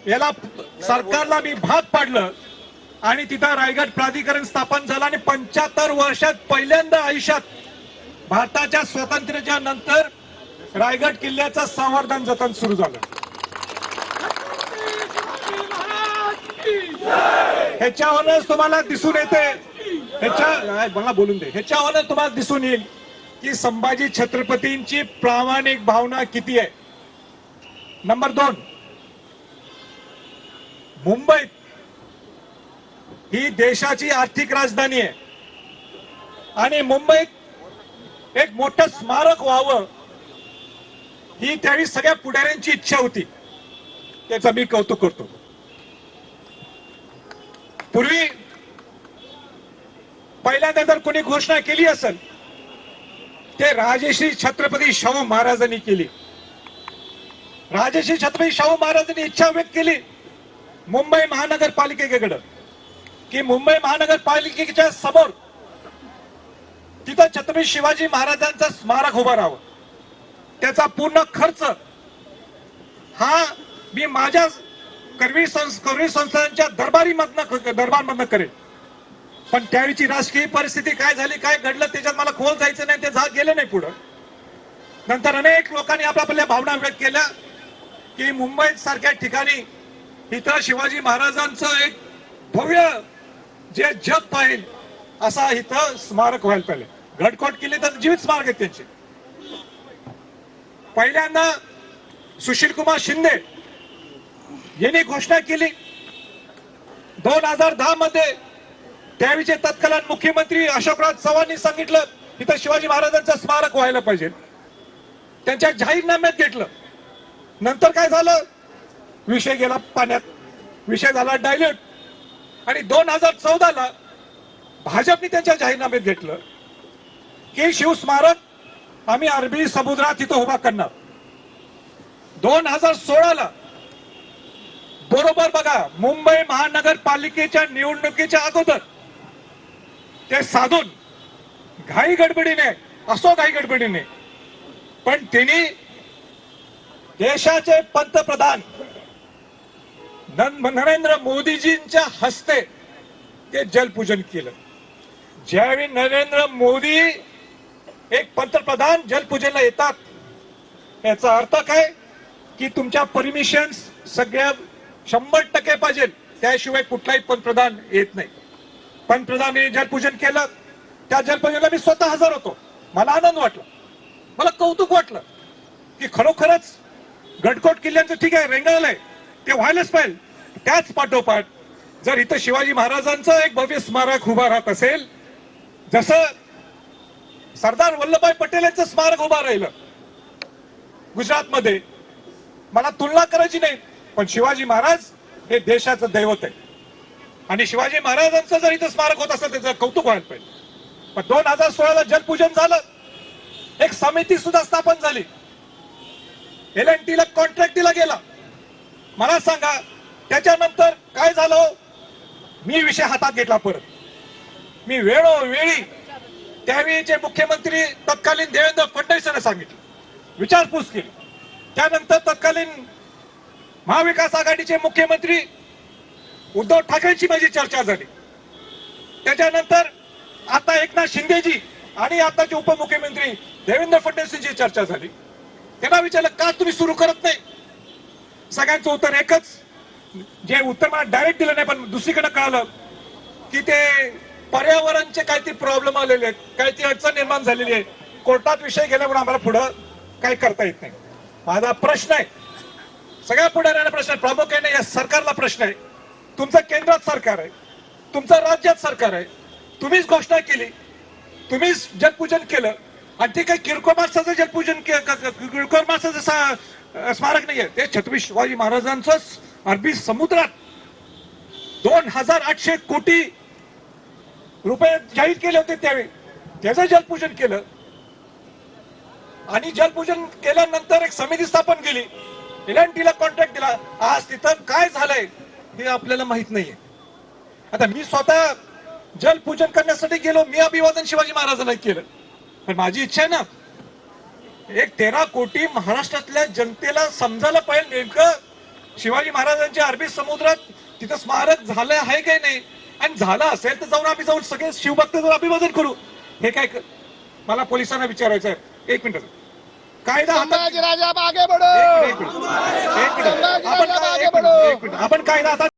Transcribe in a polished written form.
याला सरकारला मी भाग पाडलं आणि तिथं रायगड प्राधिकरण स्थापन झालं आणि 75 वर्षात पहिल्यांदा आयुष्यात भारताच्या स्वातंत्र्याच्या नंतर रायगड किल्ल्याचं संवर्धन जतन सुरू झालं. ह्याच्यावरच तुम्हाला दिसून येते, मला बोलून दे, ह्याच्यावरच तुम्हाला दिसून येईल की संभाजी छत्रपतींची प्रामाणिक भावना किती आहे. नंबर 2, मुंबईत ही देशाची आर्थिक राजधानी आहे आणि मुंबईत एक मोठं स्मारक व्हावं ही त्यावेळी सगळ्या पुढाऱ्यांची इच्छा होती. त्याचं मी कौतुक करतो. पूर्वी पहिल्यांदा जर कोणी घोषणा केली असेल ते राजश्री छत्रपती शाहू महाराजांनी केली. राजश्री छत्रपती शाहू महाराजांनी इच्छा व्यक्त केली मुंबई महानगरपालिकेकडे की मुंबई महानगरपालिकेच्या समोर तिथं छत्रपती शिवाजी महाराजांचं स्मारक उभं राहावं. त्याचा पूर्ण खर्च हा मी माझ्या करवीर संस्थांच्या दरबारमधनं करेल. पण त्यावेळीची राजकीय परिस्थिती काय झाली, काय घडलं त्याच्यात मला खोल जायचं नाही, ते गेले नाही पुढं. नंतर अनेक लोकांनी आपल्या भावना व्यक्त केल्या की मुंबई सारख्या ठिकाणी इथं शिवाजी महाराजांचं एक भव्य जे जग पाहिल असा इथं स्मारक व्हायला पाहिजे. गडकोट किल्ले तर जीवित स्मारक आहेत त्यांचे. पहिल्यांदा सुशीलकुमार शिंदे यांनी घोषणा केली 2010 मध्ये. त्यावेळीचे तत्कालीन मुख्यमंत्री अशोकराव चव्हाणांनी सांगितलं इथं शिवाजी महाराजांचं स्मारक व्हायला पाहिजे. त्यांच्या जाहीरनाम्यात घेतलं. नंतर काय झालं, विषय गेला पाण्यात, विषय झाला डायल्यूट आणि 2014ला भाजपने त्यांच्या जाहीरनाम्यात घेतलं की शिवस्मारक आम्ही अरबी समुद्रात तिथं उभा करणार. 2016ला बरोबर बघा, मुंबई महानगरपालिकेच्या निवडणुकीच्या अगोदर ते साधून घाई गडबडीने पण त्यांनी देशाचे पंतप्रधान नरेंद्र मोदीजींच्या हस्ते ते जलपूजन केलं. ज्यावेळी नरेंद्र मोदी एक पंतप्रधान जलपूजनला येतात याचा अर्थ काय की तुमच्या परमिशन्स सगळ्या 100% पाहिजे, त्याशिवाय कुठलाही पंतप्रधान येत नाही. पंतप्रधानांनी जलपूजन केलं. त्या जलपूजनला मी स्वतः हजर होतो. मला आनंद वाटला, मला कौतुक वाटलं की खरोखरच गडकोट किल्ल्यांचं ठीक आहे रेंगाळलंय ते व्हायलाच पाहिजे. त्याच पाठोपाठ जर इथं शिवाजी महाराजांचं एक भव्य स्मारक उभा राहत असेल, जसं सरदार वल्लभभाई पटेल यांचं स्मारक उभा राहिलं गुजरातमध्ये, मला तुलना करायची नाही पण शिवाजी महाराज हे देशाचं दैवत आहे आणि शिवाजी महाराजांचं जर इथं स्मारक होत असेल त्याचं कौतुक व्हायला पाहिजे. पण 2016ला जलपूजन झालं. एक समिती सुद्धा स्थापन झाली. LNT ला कॉन्ट्रॅक्ट दिला गेला. मला सांगा त्याच्यानंतर काय झालं. मी विषय हातात घेतला परत. मी वेळोवेळी त्यावेळीचे मुख्यमंत्री तत्कालीन देवेंद्र फडणवीस यांना सांगितलं, विचारपूस केली. त्यानंतर तत्कालीन महाविकास आघाडीचे मुख्यमंत्री उद्धव ठाकरेंची माझी चर्चा झाली. त्याच्यानंतर आता एकनाथ शिंदेजी आणि आताचे उपमुख्यमंत्री देवेंद्र फडणवीस यांची चर्चा झाली. त्यांना विचारलं का तुम्ही सुरू करत नाही. सगळ्यांचं उत्तर एकच, जे उत्तर मला डायरेक्ट दिलं नाही पण दुसरीकडे कळालं की ते पर्यावरणचे काहीतरी प्रॉब्लेम आलेले आहेत, काहीतरी अडचण निर्माण झालेली आहे, कोर्टात विषय गेल्यामुळे आम्हाला पुढं काही करता येत नाही. माझा प्रश्न आहे, सगळ्या पुढाऱ्यांना प्रश्न आहे, प्रामुख्याने या सरकारला प्रश्न आहे. तुमचं केंद्रात सरकार आहे, तुमचं राज्यात सरकार आहे, तुम्हीच घोषणा केली, तुम्हीच जलपूजन केलं आणि ते काही किरकोळ माणसाचं जलपूजन, किरकोळ माणसाचं स्मारक नाहीये. ते छत्रपती शिवाजी महाराजांचं अरबी समुद्रात 2800 कोटी रुपये जाहीर केले होते त्यावेळी, त्याचं जलपूजन केलं आणि जलपूजन केल्यानंतर एक समिती स्थापन केली, LNT ला कॉन्ट्रॅक्ट दिला. आज तिथं काय झालंय हे आपल्याला माहित नाहीये. आता मी स्वतः जलपूजन करण्यासाठी गेलो, मी अभिवादन शिवाजी महाराजांना केलं. पण माझी इच्छा आहे ना, एक 13 कोटी महाराष्ट्रातल्या जनतेला समजायला पाहिजे नेमकं शिवाजी महाराजांच्या अरबी समुद्रात तिथं स्मारक झालं आहे काय नाही, आणि झालं असेल तर जाऊन आम्ही जाऊन सगळे शिवभक्त जाऊन अभिवादन करू. हे काय मला पोलिसांना विचारायचं आहे. एक मिनिट, कायदा संभाजी राजा मागे बढो. एक मिनिट, आपण कायदा आता